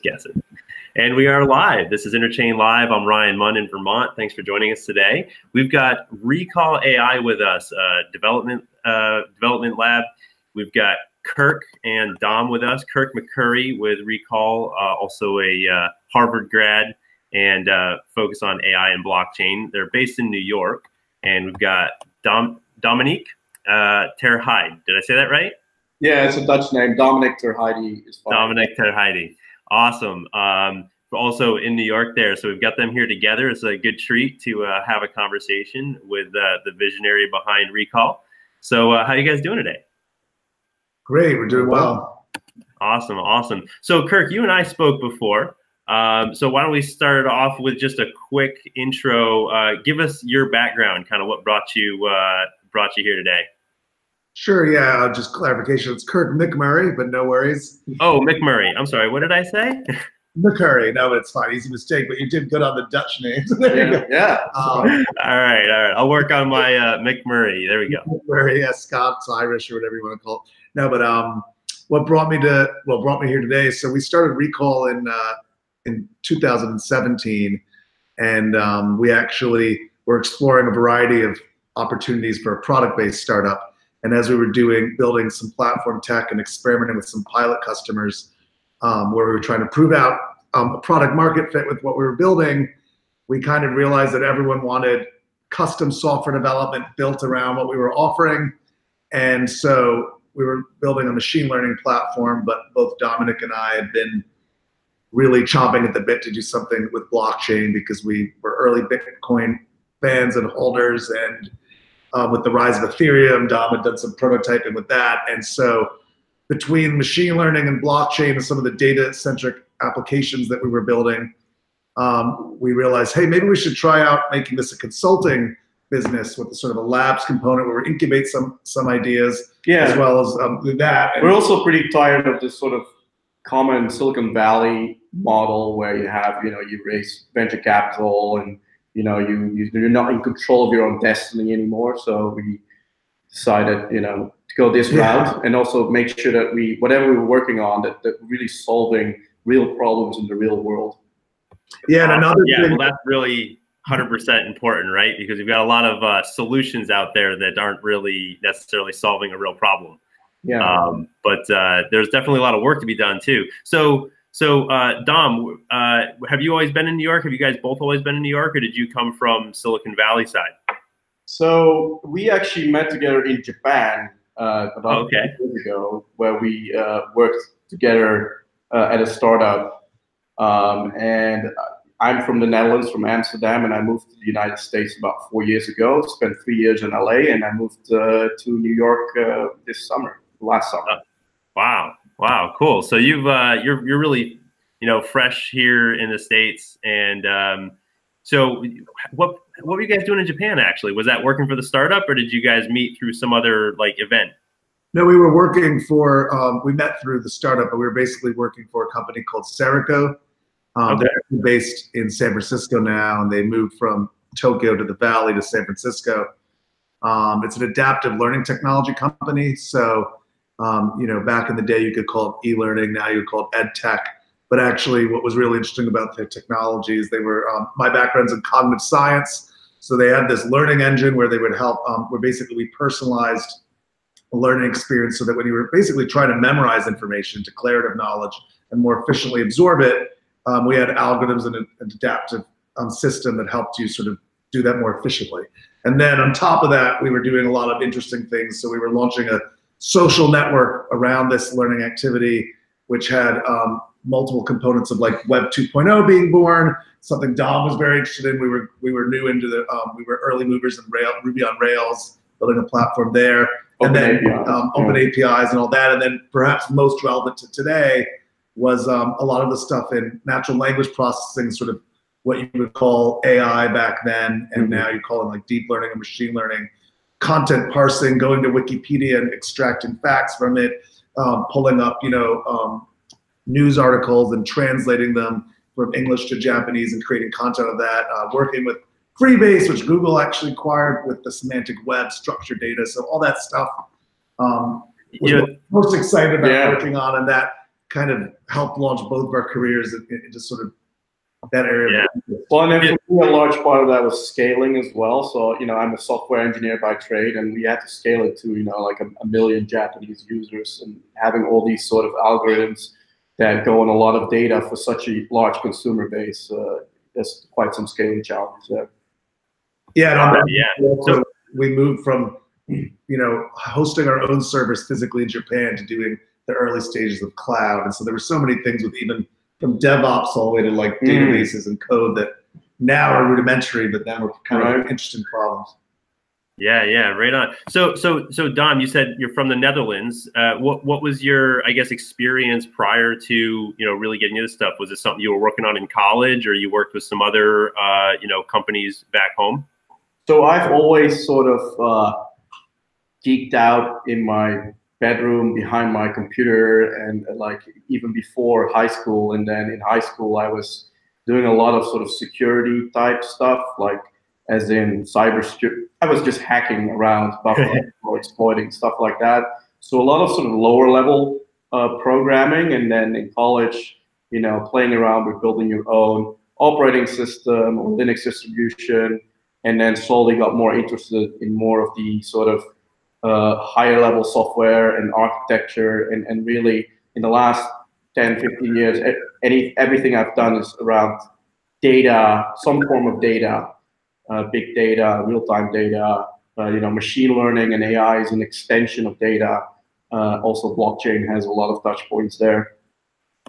Guess it. And we are live. This is Interchain Live. I'm Ryan Munn in Vermont. Thanks for joining us today. We've got Rekall.AI with us, development lab. We've got Kirk and Dom with us. Kirk McCurry with Rekall, also a Harvard grad and focus on AI and blockchain. They're based in New York. And we've got Dominique ter Heide. Did I say that right? Yeah, it's a Dutch name. Dominic ter Heide is fine. Dominic ter Heide. Awesome. Also in New York there. So we've got them here together. It's a good treat to have a conversation with the visionary behind Rekall. So how are you guys doing today? Great. We're doing well. Awesome. Awesome. So Kirk, you and I spoke before. So why don't we start off with just a quick intro. Give us your background, kind of what brought you here today. Sure, yeah, just clarification. It's Kirk McMurray, but no worries. Oh, McMurray. I'm sorry, what did I say? McCurry. No, it's fine. Easy mistake, but you did good on the Dutch names. Yeah. All right. I'll work on my McMurray. There we go. McMurray, yeah, Scots, Irish, or whatever you want to call it. No, but what brought me here today, so we started Rekall in 2017, and we actually were exploring a variety of opportunities for a product-based startup. And as we were building some platform tech and experimenting with some pilot customers where we were trying to prove out a product market fit with what we were building, we kind of realized that everyone wanted custom software development built around what we were offering. And so we were building a machine learning platform, but both Dominic and I had been really chomping at the bit to do something with blockchain because we were early Bitcoin fans and holders, and with the rise of Ethereum, Dom had done some prototyping with that. And so between machine learning and blockchain and some of the data-centric applications that we were building, we realized, hey, maybe we should try out making this a consulting business with a sort of a labs component where we incubate some ideas, as well as do that. And we're also pretty tired of this sort of common Silicon Valley model where you have, you raise venture capital and you're not in control of your own destiny anymore. So we decided, to go this route and also make sure that whatever we were working on, that really solving real problems in the real world. Yeah, and another thing. Well, that's really 100% important, right? Because you've got a lot of solutions out there that aren't really necessarily solving a real problem. Yeah. But there's definitely a lot of work to be done too. So Dom, have you always been in New York? Have you guys both always been in New York, or did you come from Silicon Valley side? So we actually met together in Japan about 2 years ago, where we worked together at a startup. And I'm from the Netherlands, from Amsterdam, and I moved to the United States about 4 years ago. Spent 3 years in LA, and I moved to New York last summer. Wow, cool. So you're really fresh here in the States, and so what were you guys doing in Japan actually? Was that working for the startup, or did you guys meet through some other event? No, we were working for we met through the startup, but we were basically working for a company called Serico. They're based in San Francisco now, and they moved from Tokyo to the Valley to San Francisco. It's an adaptive learning technology company, so. Back in the day, you could call it e-learning. Now you would call it ed tech. But actually, what was really interesting about their technology is they were, my background's in cognitive science. So they had this learning engine where they would help, where basically we personalized a learning experience so that when you were basically trying to memorize information, declarative knowledge, and more efficiently absorb it, we had algorithms and an adaptive system that helped you sort of do that more efficiently. And then on top of that, we were doing a lot of interesting things. So we were launching a social network around this learning activity, which had multiple components of like Web 2.0 being born, something Dom was very interested in. We were new into we were early movers in Ruby on Rails, building a platform there, and then open APIs and all that. And then perhaps most relevant to today was a lot of the stuff in natural language processing, sort of what you would call AI back then, and now you call it like deep learning and machine learning. Content parsing, going to Wikipedia and extracting facts from it, pulling up, news articles and translating them from English to Japanese and creating content of that. Working with Freebase, which Google actually acquired with the semantic web, structured data. So all that stuff was what I'm most excited about working on, and that kind of helped launch both of our careers into sort of that area. Yeah. Well, and then for me, a large part of that was scaling as well. So, I'm a software engineer by trade, and we had to scale it to, like a million Japanese users, and having all these sort of algorithms that go on a lot of data for such a large consumer base. There's quite some scaling challenges there. Yeah. So we moved from, hosting our own servers physically in Japan to doing the early stages of cloud. And so there were so many things with even from DevOps all the way to like databases and code that now are rudimentary, but then we're kind of interesting problems. Yeah, right on. So Dom, you said you're from the Netherlands. What was your, I guess, experience prior to really getting into this stuff? Was it something you were working on in college, or you worked with some other companies back home? So I've always sort of geeked out in my bedroom behind my computer, and like even before high school. And then in high school, I was doing a lot of sort of security type stuff, like as in cybersecurity. I was just hacking around, buffering or exploiting stuff like that. So a lot of sort of lower level programming. And then in college, playing around with building your own operating system or Linux distribution. And then slowly got more interested in more of the sort of higher level software and architecture. And really in the last 10, 15 years, everything I've done is around data, some form of data, big data, real-time data, machine learning and AI is an extension of data. Also blockchain has a lot of touch points there.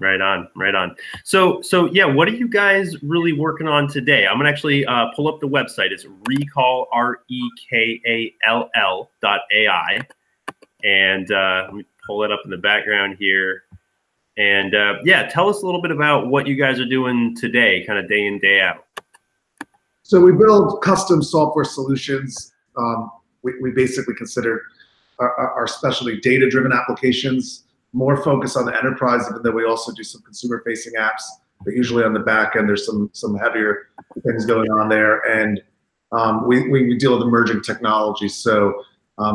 Right on. So yeah, what are you guys really working on today? I'm gonna actually pull up the website. It's Rekall, REKALL.AI, and let me pull it up in the background here. And yeah, tell us a little bit about what you guys are doing today, kind of day in, day out. So we build custom software solutions. We basically consider our specialty data-driven applications, more focus on the enterprise, even though we also do some consumer-facing apps. But usually on the back end, there's some heavier things going on there. And we deal with emerging technologies. So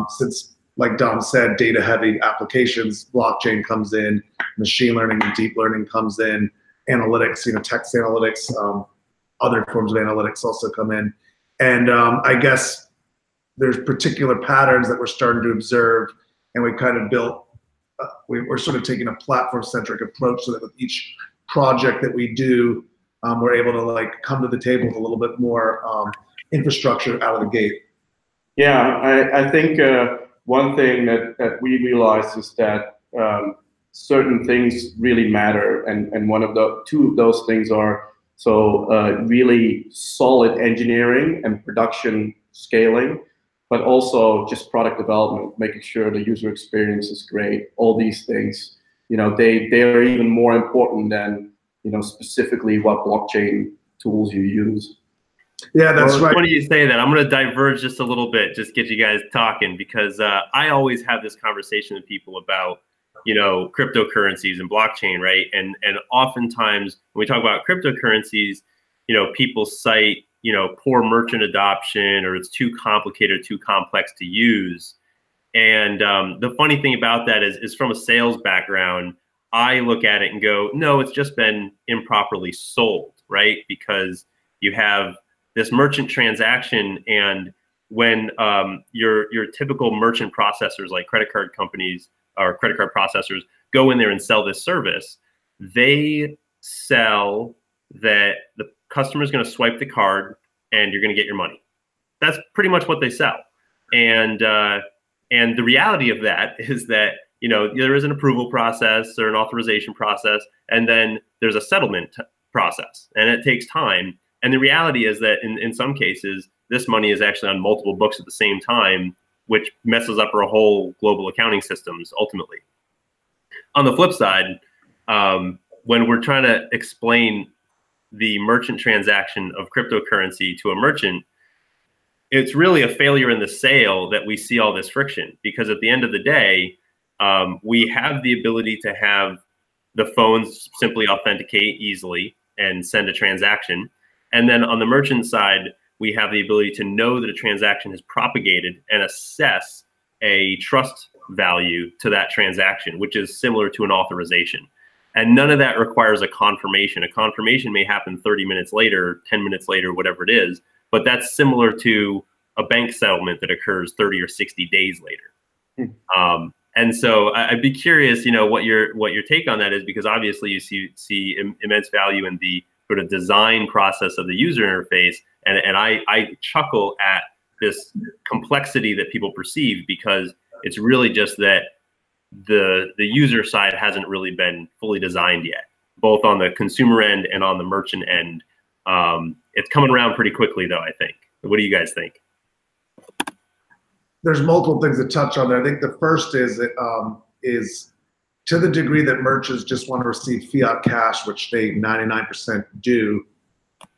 since, like Dom said, data-heavy applications, blockchain comes in, machine learning and deep learning comes in, analytics, text analytics, other forms of analytics also come in. And I guess there's particular patterns that we're starting to observe, and we kind of built, we're sort of taking a platform-centric approach so that with each project that we do, we're able to like come to the table with a little bit more infrastructure out of the gate. Yeah, I think one thing that we realized is that certain things really matter, and two of those things are really solid engineering and production scaling, but also just product development, making sure the user experience is great. All these things, they are even more important than specifically what blockchain tools you use. Yeah, that's right. It's funny you say that. I'm going to diverge just a little bit, just get you guys talking, because I always have this conversation with people about cryptocurrencies and blockchain, right? And oftentimes when we talk about cryptocurrencies, people cite poor merchant adoption, or it's too complicated, too complex to use. And the funny thing about that is from a sales background, I look at it and go, no, it's just been improperly sold, right? Because you have this merchant transaction, and when your typical merchant processors like credit card companies or credit card processors go in there and sell this service, they sell that the customer is going to swipe the card and you're going to get your money. That's pretty much what they sell. And the reality of that is that there is an approval process or an authorization process, and then there's a settlement process, and it takes time. And the reality is that in some cases, this money is actually on multiple books at the same time, which messes up our whole global accounting systems ultimately. On the flip side, when we're trying to explain the merchant transaction of cryptocurrency to a merchant, it's really a failure in the sale that we see all this friction, because at the end of the day, we have the ability to have the phones simply authenticate easily and send a transaction. And then on the merchant side, we have the ability to know that a transaction has propagated and assess a trust value to that transaction, which is similar to an authorization. And none of that requires a confirmation. A confirmation may happen 30 minutes later, 10 minutes later, whatever it is, but that's similar to a bank settlement that occurs 30 or 60 days later. And so I'd be curious, what your take on that is, because obviously you see immense value in the sort of design process of the user interface, and I chuckle at this complexity that people perceive, because it's really just that the user side hasn't really been fully designed yet, both on the consumer end and on the merchant end. It's coming around pretty quickly, though, I think. What do you guys think? There's multiple things to touch on there. I think the first is to the degree that merchants just want to receive fiat cash, which they 99% do,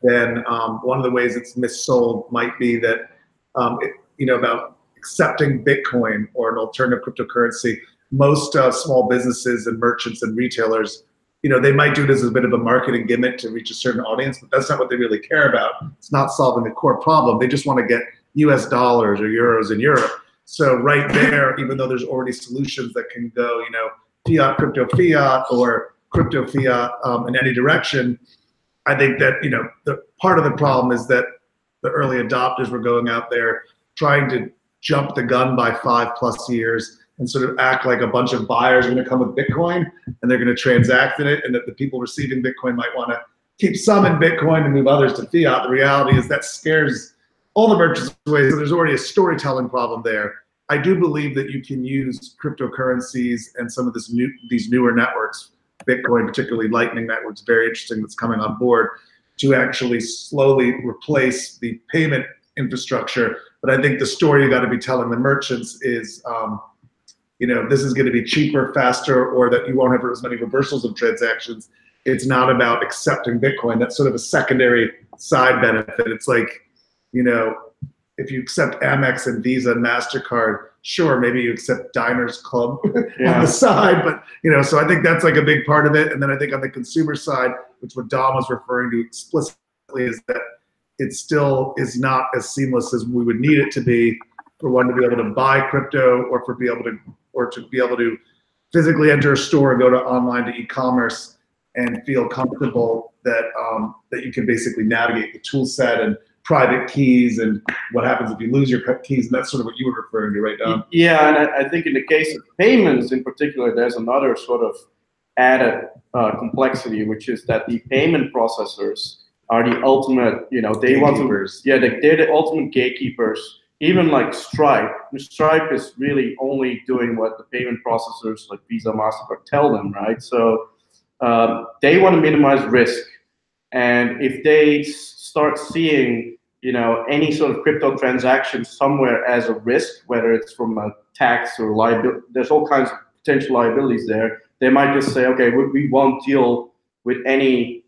then one of the ways it's missold might be that, about accepting Bitcoin or an alternative cryptocurrency. Most small businesses and merchants and retailers, they might do it as a bit of a marketing gimmick to reach a certain audience, but that's not what they really care about. It's not solving the core problem. They just want to get US dollars or euros in Europe. So right there, even though there's already solutions that can go, fiat, crypto fiat, or crypto fiat in any direction, I think that, the part of the problem is that the early adopters were going out there trying to jump the gun by 5+ years and sort of act like a bunch of buyers are going to come with Bitcoin and they're going to transact in it, and that the people receiving Bitcoin might want to keep some in Bitcoin and move others to fiat. The reality is that scares all the merchants away. So there's already a storytelling problem there. I do believe that you can use cryptocurrencies and some of these newer networks, Bitcoin, particularly Lightning Network's very interesting, that's coming on board, to actually slowly replace the payment infrastructure. But I think the story you got to be telling the merchants is, this is going to be cheaper, faster, or that you won't have as many reversals of transactions. It's not about accepting Bitcoin. That's sort of a secondary side benefit. It's like, if you accept Amex and Visa and MasterCard, sure, maybe you accept Diners Club on the side, but, so I think that's like a big part of it. And then I think on the consumer side, which what Dom was referring to explicitly, is that it still is not as seamless as we would need it to be for one to be able to buy crypto, or to be able to physically enter a store and go to online to e-commerce and feel comfortable that that you can basically navigate the tool set and private keys and what happens if you lose your keys, and that's sort of what you were referring to, right, Dom? Yeah, and I think in the case of payments in particular, there's another sort of added complexity, which is that the payment processors are the ultimate, they want to, they're the ultimate gatekeepers. Even like Stripe is really only doing what the payment processors like Visa, MasterCard tell them, right? So they want to minimize risk, and if they start seeing any sort of crypto transaction somewhere as a risk, whether it's from a tax or liability, there's all kinds of potential liabilities there. They might just say, okay, we won't deal with any,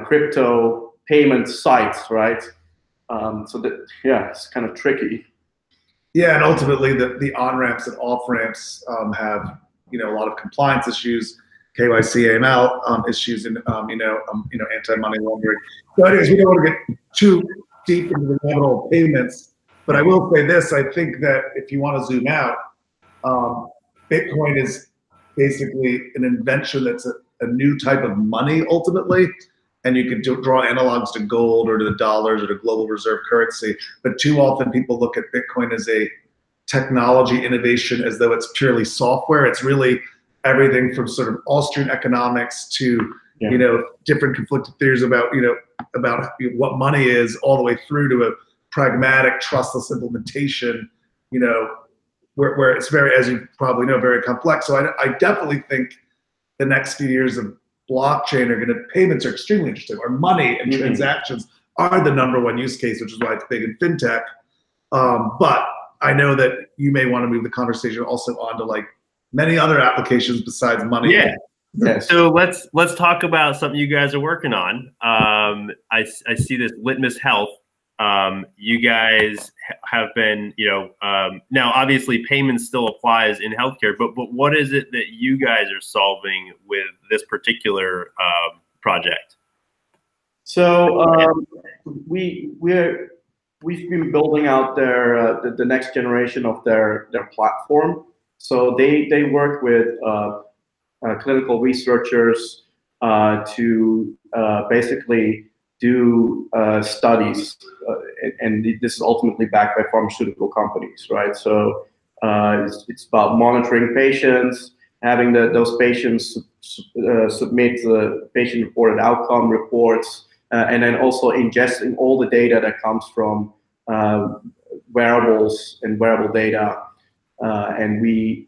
crypto payment sites, right? So that, it's kind of tricky. Yeah, and ultimately the on-ramps and off-ramps have, a lot of compliance issues, KYC, AML issues, and anti-money laundering. So anyways, we don't want to get too deep into the level of payments, but I will say this: I think that if you want to zoom out, Bitcoin is basically an invention that's a new type of money ultimately, and you can draw analogs to gold or to the dollars or to global reserve currency. But too often people look at Bitcoin as a technology innovation as though it's purely software. It's really everything from sort of Austrian economics to different conflicted theories about what money is, all the way through to a pragmatic, trustless implementation. Where it's very, as you probably know, very complex. So I definitely think the next few years of blockchain payments are extremely interesting, or money and transactions are the #1 use case, which is why it's big in fintech. But I know that you may want to move the conversation also on to like many other applications besides money. Yeah. Yes. So let's talk about something you guys are working on. I see this Litmus Health. You guys have been, now obviously payment still applies in healthcare, but what is it that you guys are solving with this particular project? So we've been building out the next generation of their platform. So they work with clinical researchers to basically do studies, and this is ultimately backed by pharmaceutical companies, right? So it's about monitoring patients, having those patients submit the patient-reported outcome reports, and then also ingesting all the data that comes from wearables and wearable data. And we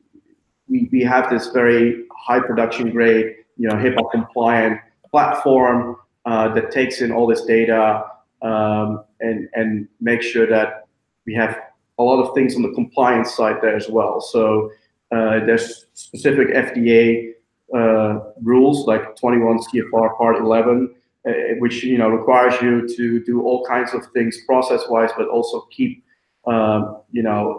have this very high production grade, HIPAA compliant platform that takes in all this data and makes sure that we have a lot of things on the compliance side there as well. So there's specific FDA rules like 21 CFR Part 11, which requires you to do all kinds of things process-wise, but also keep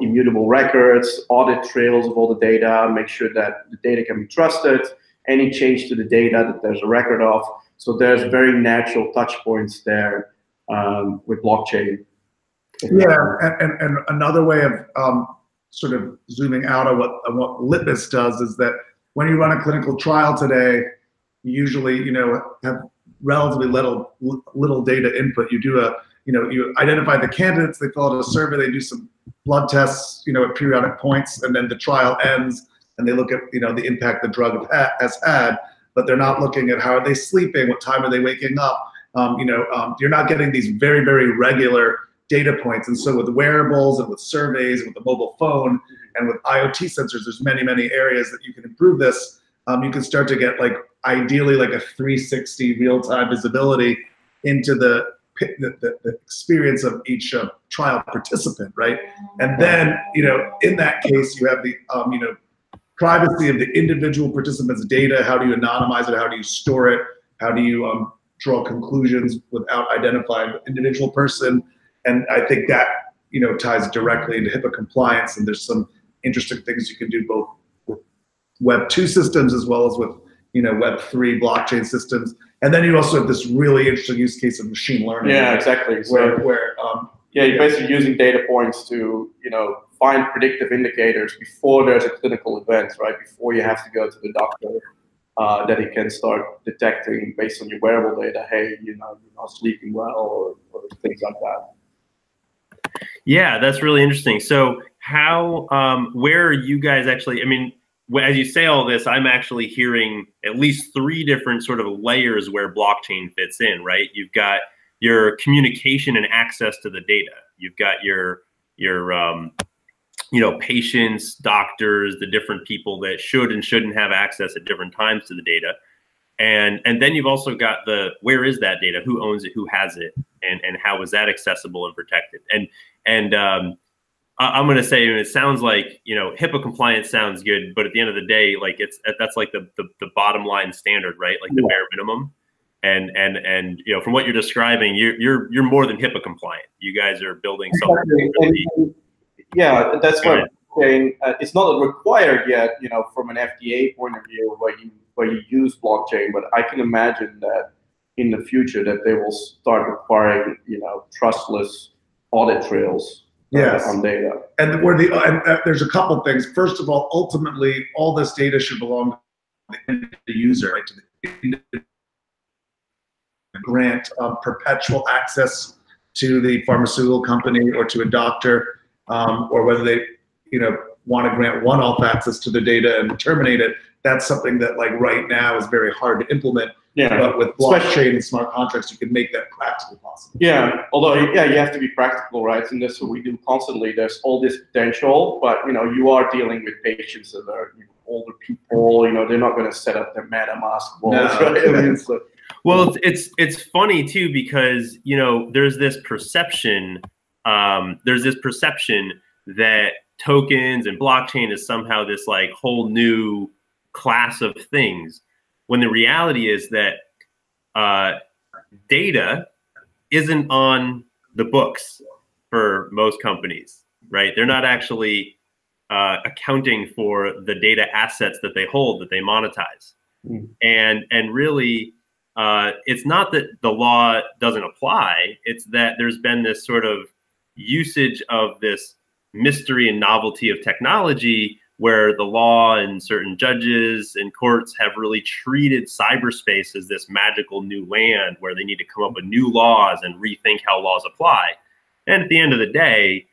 immutable records, audit trails of all the data, make sure that the data can be trusted, any change to the data that there's a record of. So there's very natural touch points there with blockchain. Yeah, and another way of sort of zooming out on what Litmus does is that when you run a clinical trial today, you usually have relatively little data input. You do you identify the candidates, they fill out a survey, they do some blood tests, at periodic points, and then the trial ends, and they look at the impact the drug has had, but they're not looking at how are they sleeping, what time are they waking up. You're not getting these very, very regular data points. And so with wearables and with surveys and with the mobile phone and with IoT sensors, there's many, many areas that you can improve this. You can start to get ideally a 360 real-time visibility into the experience of each trial participant, right? And then, in that case, you have the, privacy of the individual participant's data. How do you anonymize it? How do you store it? How do you draw conclusions without identifying the individual person? And I think that, ties directly into HIPAA compliance. And there's some interesting things you can do both with Web 2 systems as well as with, Web 3 blockchain systems. And then you also have this really interesting use case of machine learning. Yeah, exactly. You're basically using data points to, find predictive indicators before there's a clinical event, right? Before you have to go to the doctor, that it can start detecting based on your wearable data, hey, you're not sleeping well, or things like that. Yeah, that's really interesting. So how, where are you guys actually, as you say all this, I'm actually hearing at least 3 different sort of layers where blockchain fits in, right? You've got your communication and access to the data. You've got your patients, doctors, the different people that should and shouldn't have access at different times to the data. And then you've also got where is that data? Who owns it? Who has it? And how is that accessible and protected? And I'm going to say, it sounds like, HIPAA compliance sounds good, but at the end of the day, that's like the bottom line standard, right? Like the bare minimum. And from what you're describing, you're more than HIPAA compliant. You guys are building something. Yeah, that's what I'm saying. It's not required yet, from an FDA point of view, where you use blockchain. But I can imagine that in the future that they will start requiring, trustless audit trails on data. And there's a couple things. First of all, ultimately, all this data should belong to the user, right? To the grant perpetual access to the pharmaceutical company or to a doctor, or whether they, want to grant one-off access to the data and terminate it. That's something that right now is very hard to implement. Yeah. But with blockchain and smart contracts, you can make that practically possible. Yeah. Although, you have to be practical, right? And that's what we do constantly. There's all this potential, but you are dealing with patients that are older people. They're not going to set up their MetaMask wallets, right? Well, it's funny too, because there's this perception that tokens and blockchain is somehow this whole new class of things, when the reality is that data isn't on the books for most companies, right? They're not actually accounting for the data assets that they hold, that they monetize. And really, it's not that the law doesn't apply, it's that there's been this sort of usage of this mystery and novelty of technology where the law and certain judges and courts have really treated cyberspace as this magical new land where they need to come up with new laws and rethink how laws apply. And at the end of the day,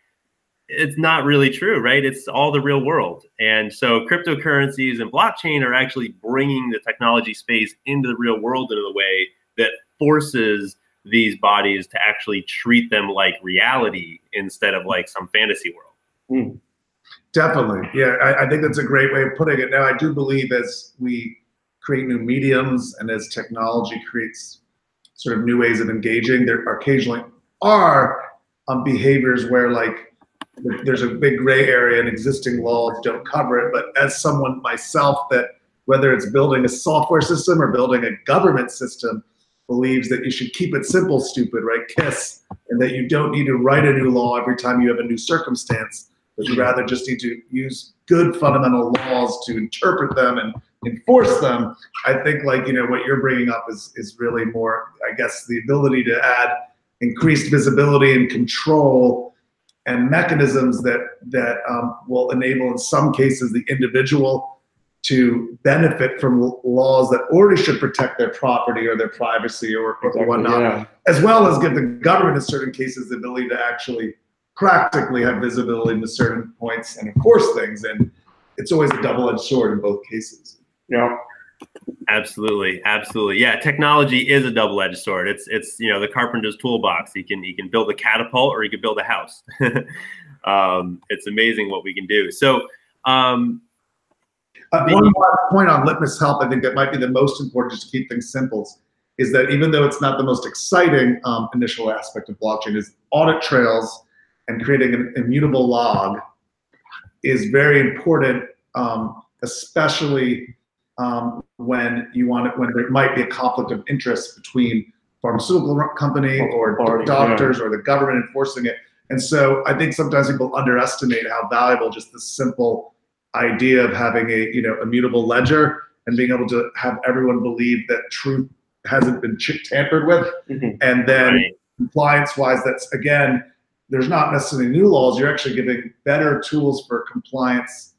it's not really true, right? It's all the real world. And so cryptocurrencies and blockchain are actually bringing the technology space into the real world in a way that forces these bodies to actually treat them like reality instead of like some fantasy world. Definitely. Yeah, I think that's a great way of putting it. Now, I do believe as we create new mediums and as technology creates sort of new ways of engaging, there occasionally are behaviors where like there's a big gray area and existing laws don't cover it. But as someone myself that, whether it's building a software system or building a government system, believes that you should keep it simple, stupid, right? KISS, and that you don't need to write a new law every time you have a new circumstance, but you rather just need to use good fundamental laws to interpret them and enforce them. I think like, you know, what you're bringing up is really more, I guess, the ability to add increased visibility and control and mechanisms that will enable, in some cases, the individual to benefit from laws that already should protect their property or their privacy or whatnot, as well as give the government, in certain cases, the ability to actually practically have visibility into certain points and enforce things. And it's always a double-edged sword in both cases. Yeah. Absolutely, absolutely. Yeah, technology is a double-edged sword. It's you know, the carpenter's toolbox. He can build a catapult or he can build a house. It's amazing what we can do. So one more point on Litmus Health, I think that might be the most important, just to keep things simple, is that even though it's not the most exciting initial aspect of blockchain, is audit trails and creating an immutable log is very important, especially when there might be a conflict of interest between pharmaceutical company or doctors or the government enforcing it. And so I think sometimes people underestimate how valuable just the simple idea of having a, you know, immutable ledger and being able to have everyone believe that truth hasn't been tampered with. And then compliance-wise, that's, again, there's not necessarily new laws. You're actually giving better tools for compliance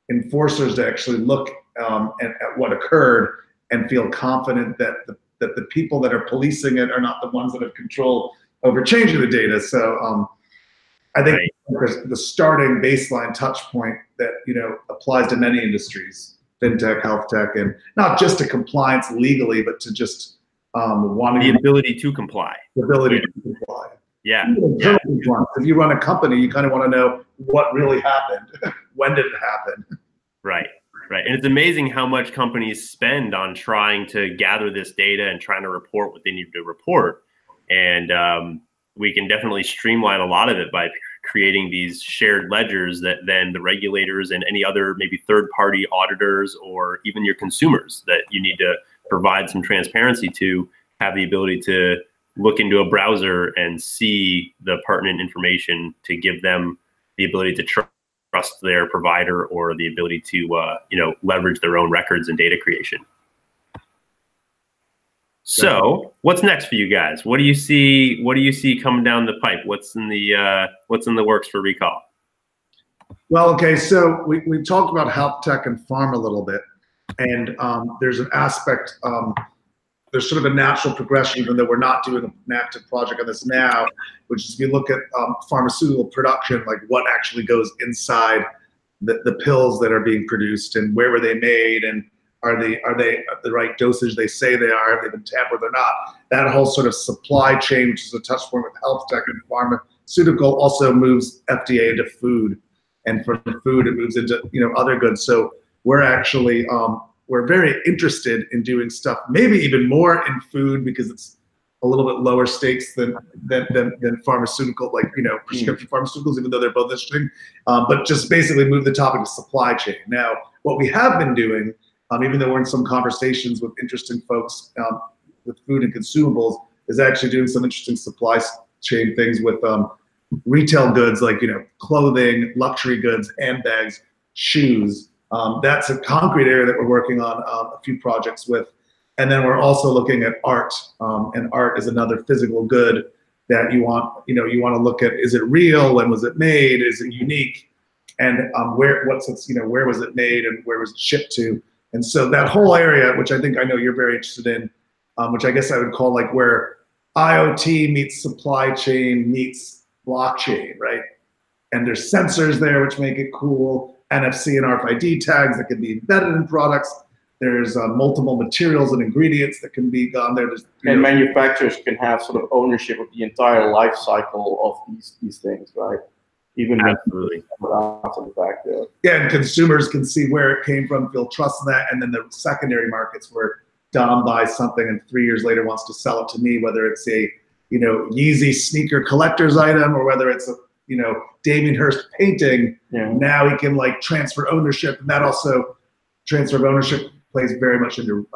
enforcers to actually look at what occurred and feel confident that the people that are policing it are not the ones that have control over changing the data. So I think the starting baseline touch point that, you know, applies to many industries, fintech, health tech, and not just to compliance legally, but to just wanting the ability to comply. The ability to comply. Yeah. If you run a company, you kind of want to know what really happened. When did it happen? Right. Right. And it's amazing how much companies spend on trying to gather this data and trying to report what they need to report. And we can definitely streamline a lot of it by creating these shared ledgers that then the regulators and any other maybe third-party auditors or even your consumers that you need to provide some transparency to have the ability to look into a browser and see the pertinent information to give them the ability to trust their provider or the ability to you know, leverage their own records and data creation. So what's next for you guys? What do you see? What do you see coming down the pipe? What's in the works for Rekall? Well, okay, so we talked about health tech and pharma a little bit, and there's an aspect. There's sort of a natural progression, even though we're not doing an active project on this now, which is if you look at pharmaceutical production, like what actually goes inside the pills that are being produced and where were they made and are they the right dosage they say they are, have they been tampered or not? That whole sort of supply chain, which is a touch point with health tech and pharmaceutical, also moves FDA into food. And from food, it moves into, you know, other goods. So we're actually, we're very interested in doing stuff, maybe even more in food because it's a little bit lower stakes than pharmaceutical, like, you know, prescription pharmaceuticals, even though they're both interesting, but just basically move the topic of supply chain. Now, what we have been doing, even though we're in some conversations with interesting folks with food and consumables, is actually doing some interesting supply chain things with retail goods like, you know, clothing, luxury goods, handbags, shoes. That's a concrete area that we're working on a few projects with. And then we're also looking at art, and art is another physical good that you want to look at. Is it real? When was it made? Is it unique? and where was it made and where was it shipped to. And so that whole area, which I think I know you're very interested in, which I guess I would call like where IoT meets supply chain meets blockchain, right? And there's sensors there which make it cool, NFC and RFID tags that can be embedded in products. There's multiple materials and ingredients that can be done there. And manufacturers can have sort of ownership of the entire life cycle of these things, right? Even absolutely after the fact. Yeah, and consumers can see where it came from, feel trust in that, and then the secondary markets where Dom buys something and 3 years later wants to sell it to me, whether it's a Yeezy sneaker collector's item or whether it's a Damien Hirst painting. Yeah. Now he can like transfer ownership, and that also transfer of ownership plays very much into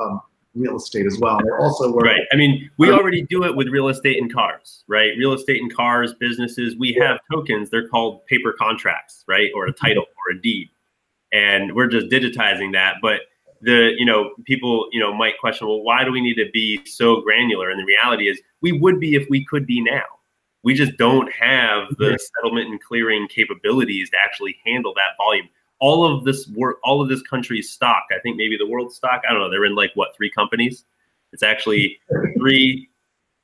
real estate as well. Also right. I mean, we already do it with real estate and cars, right? Real estate and cars, businesses, we have tokens. They're called paper contracts, right? Or a title or a deed. And we're just digitizing that. But people, might question, well, why do we need to be so granular? And the reality is we would be if we could be now. We just don't have the settlement and clearing capabilities to actually handle that volume. All of this country's stock, I think maybe the world stock, I don't know, they're in like what, 3 companies? It's actually 3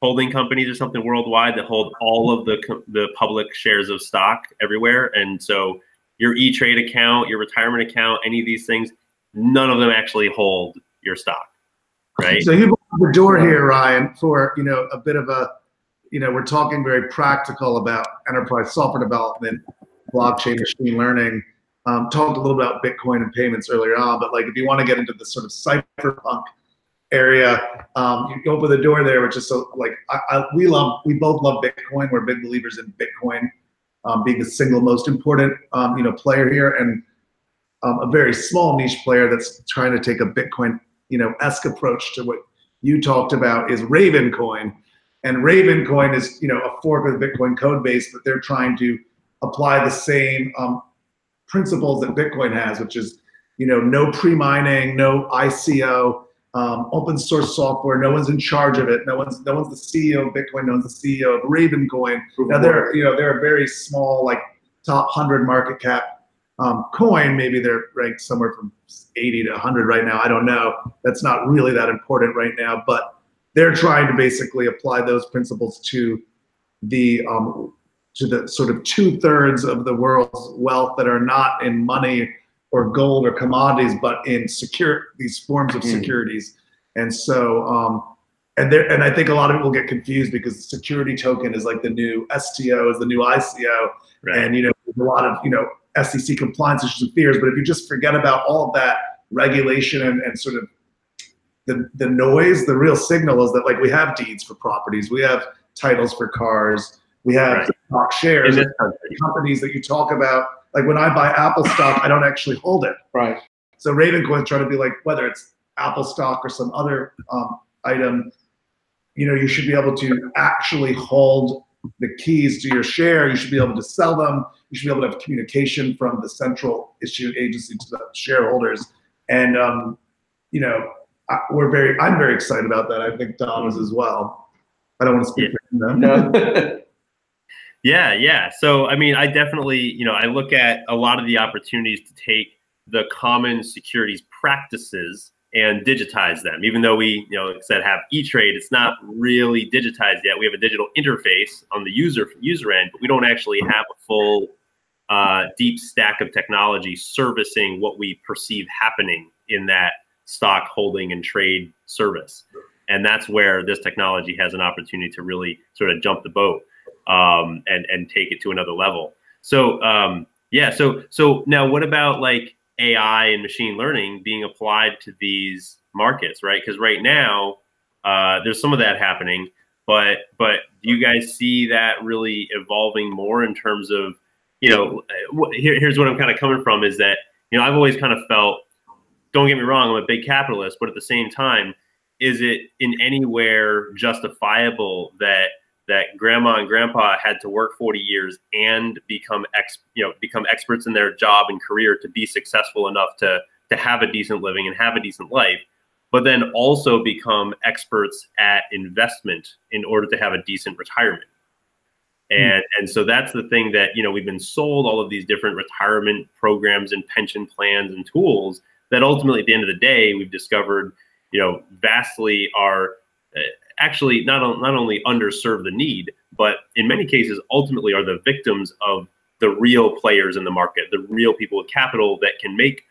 holding companies or something worldwide that hold all of the public shares of stock everywhere. And so your E-Trade account, your retirement account, any of these things, none of them actually hold your stock, right? So you opened the door here, Ryan, for a bit of a, we're talking very practical about enterprise software development, blockchain, machine learning. Talked a little about Bitcoin and payments earlier on, but like if you want to get into the sort of cypherpunk area, you open the door there, which is so like we both love Bitcoin. We're big believers in Bitcoin being the single most important player here, and a very small niche player that's trying to take a Bitcoin-esque approach to what you talked about is Ravencoin. And Ravencoin is a fork of the Bitcoin code base, but they're trying to apply the same principles that Bitcoin has, which is no pre-mining, no ICO, open source software. No one's in charge of it. No one's the CEO of Bitcoin. No one's the CEO of Ravencoin. Now they're a very small, like top 100 market cap coin. Maybe they're ranked somewhere from 80 to 100 right now. I don't know. That's not really that important right now, but they're trying to basically apply those principles to the sort of 2/3 of the world's wealth that are not in money or gold or commodities, but in these forms of securities. And so, and I think a lot of people get confused because the security token is like the new STO, is the new ICO, right. And there's a lot of SEC compliance issues and fears. But if you just forget about all of that regulation and sort of the noise, the real signal is that like we have deeds for properties, we have titles for cars, we have stock shares. Companies that you talk about, like when I buy Apple stock, I don't actually hold it. Right. So Ravencoin's trying to be like, whether it's Apple stock or some other item, you should be able to actually hold the keys to your share. You should be able to sell them. You should be able to have communication from the central issue agency to the shareholders. And I'm very excited about that. I think Dom is as well. I don't want to speak for him. No. Yeah. So, I mean, I definitely, I look at a lot of the opportunities to take the common securities practices and digitize them. Even though we, said have E-Trade, it's not really digitized yet. We have a digital interface on the user end, but we don't actually have a full deep stack of technology servicing what we perceive happening in that stock holding and trade service. And that's where this technology has an opportunity to really sort of jump the boat and take it to another level. So so now what about like AI and machine learning being applied to these markets, right? Because right now there's some of that happening, but do you guys see that really evolving more in terms of, here's what I'm kind of coming from is that, I've always kind of felt, don't get me wrong, I'm a big capitalist, but at the same time, is it in anywhere justifiable that grandma and grandpa had to work 40 years and become experts in their job and career to be successful enough to have a decent living and have a decent life, but then also become experts at investment in order to have a decent retirement? And so that's the thing that, we've been sold all of these different retirement programs and pension plans and tools that ultimately at the end of the day, we've discovered, vastly are actually not only underserve the need, but in many cases, ultimately are the victims of the real players in the market, the real people with capital that can make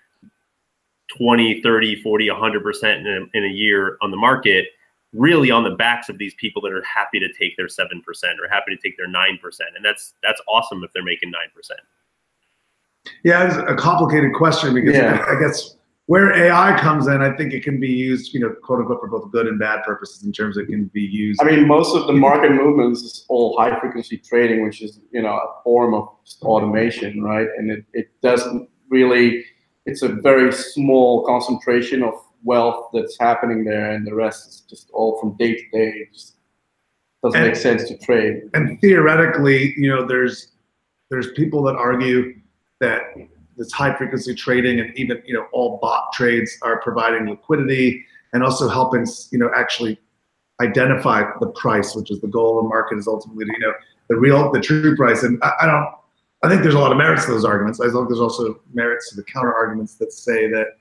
20, 30, 40, 100% in a year on the market, really on the backs of these people that are happy to take their 7% or happy to take their 9%. And that's awesome if they're making 9%. Yeah, it's a complicated question because I guess where AI comes in, I think it can be used, quote unquote, for both good and bad purposes in terms of it can be used. I mean, most of the market movements is all high frequency trading, which is, a form of automation, right? And it doesn't really, it's a very small concentration of wealth that's happening there, and the rest is just all from day to day. It just doesn't make sense to trade. And theoretically, there's people that argue that this high frequency trading and even all bot trades are providing liquidity and also helping actually identify the price, which is the goal of the market, is ultimately the true price. And I think there's a lot of merits to those arguments. I think there's also merits to the counter arguments that say that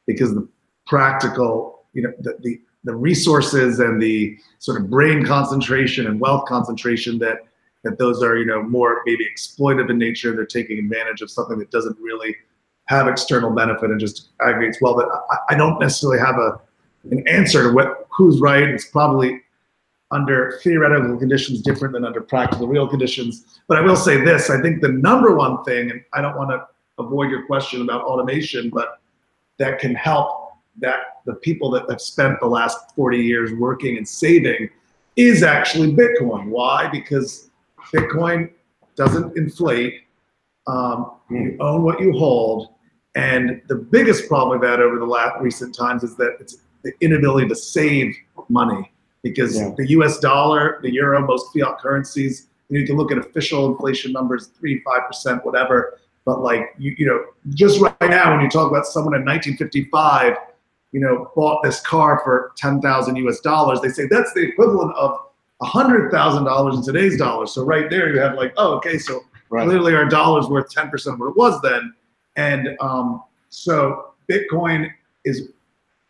because the practical, the resources and the sort of brain concentration and wealth concentration that those are, more maybe exploitive in nature. They're taking advantage of something that doesn't really have external benefit and just aggregates well. But I don't necessarily have an answer to who's right. It's probably under theoretical conditions different than under practical real conditions. But I will say this, I think the number one thing, and I don't want to avoid your question about automation, but that can help that the people that have spent the last 40 years working and saving is actually Bitcoin. Why? Because Bitcoin doesn't inflate. You own what you hold. And the biggest problem we've had over the recent times is that it's the inability to save money, because the US dollar, the euro, most fiat currencies, you can look at official inflation numbers, 3%, 5%, whatever. But like, just right now, when you talk about someone in 1955, bought this car for 10,000 US dollars, they say that's the equivalent of $100,000 in today's dollars. So right there you have like, oh, okay, so clearly our dollar's worth 10% of what it was then. And so Bitcoin is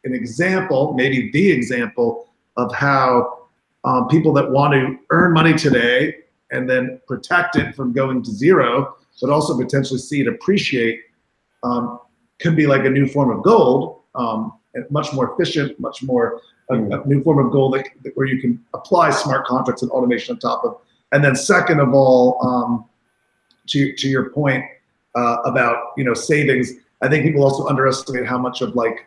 an example, maybe the example, of how people that want to earn money today and then protect it from going to zero, but also potentially see it appreciate, could be like a new form of gold, much more efficient, much more a new form of gold where you can apply smart contracts and automation on top of. And then second of all, to your point about savings, I think people also underestimate how much of like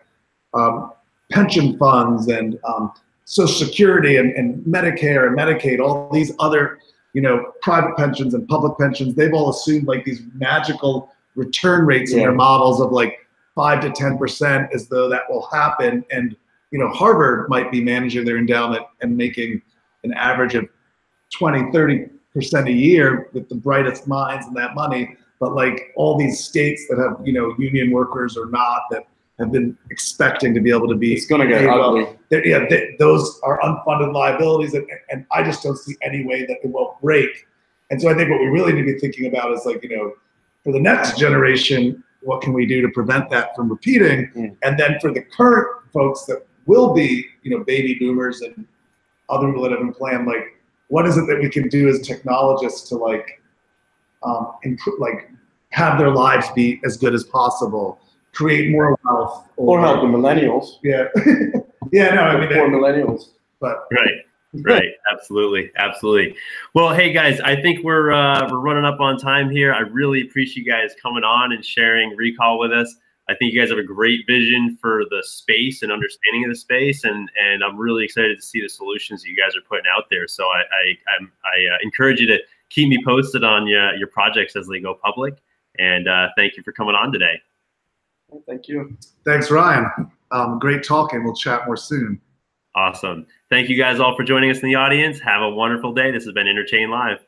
pension funds and Social Security and Medicare and Medicaid, all these other private pensions and public pensions, they've all assumed like these magical return rates in their models of like 5 to 10%, as though that will happen. And Harvard might be managing their endowment and making an average of 20, 30% a year with the brightest minds and that money. But like all these states that have, union workers or not, that have been expecting to be able to be, it's going to get ugly. Those are unfunded liabilities. And I just don't see any way that it will break. And so I think what we really need to be thinking about is like, for the next generation, what can we do to prevent that from repeating? And then for the current folks that will be, baby boomers and other people that have been planned, like, what is it that we can do as technologists to like, improve, like, have their lives be as good as possible, create more wealth, or help the millennials. Yeah, yeah, no, I mean, for millennials, but Right, absolutely. Well, hey guys, I think we're running up on time here. I really appreciate you guys coming on and sharing Rekall with us. I think you guys have a great vision for the space and understanding of the space, and I'm really excited to see the solutions that you guys are putting out there. So I encourage you to keep me posted on your projects as they go public. And thank you for coming on today. Thank you. Thanks, Ryan. Great talking. We'll chat more soon. Awesome. Thank you guys all for joining us in the audience. Have a wonderful day. This has been Interchain Live.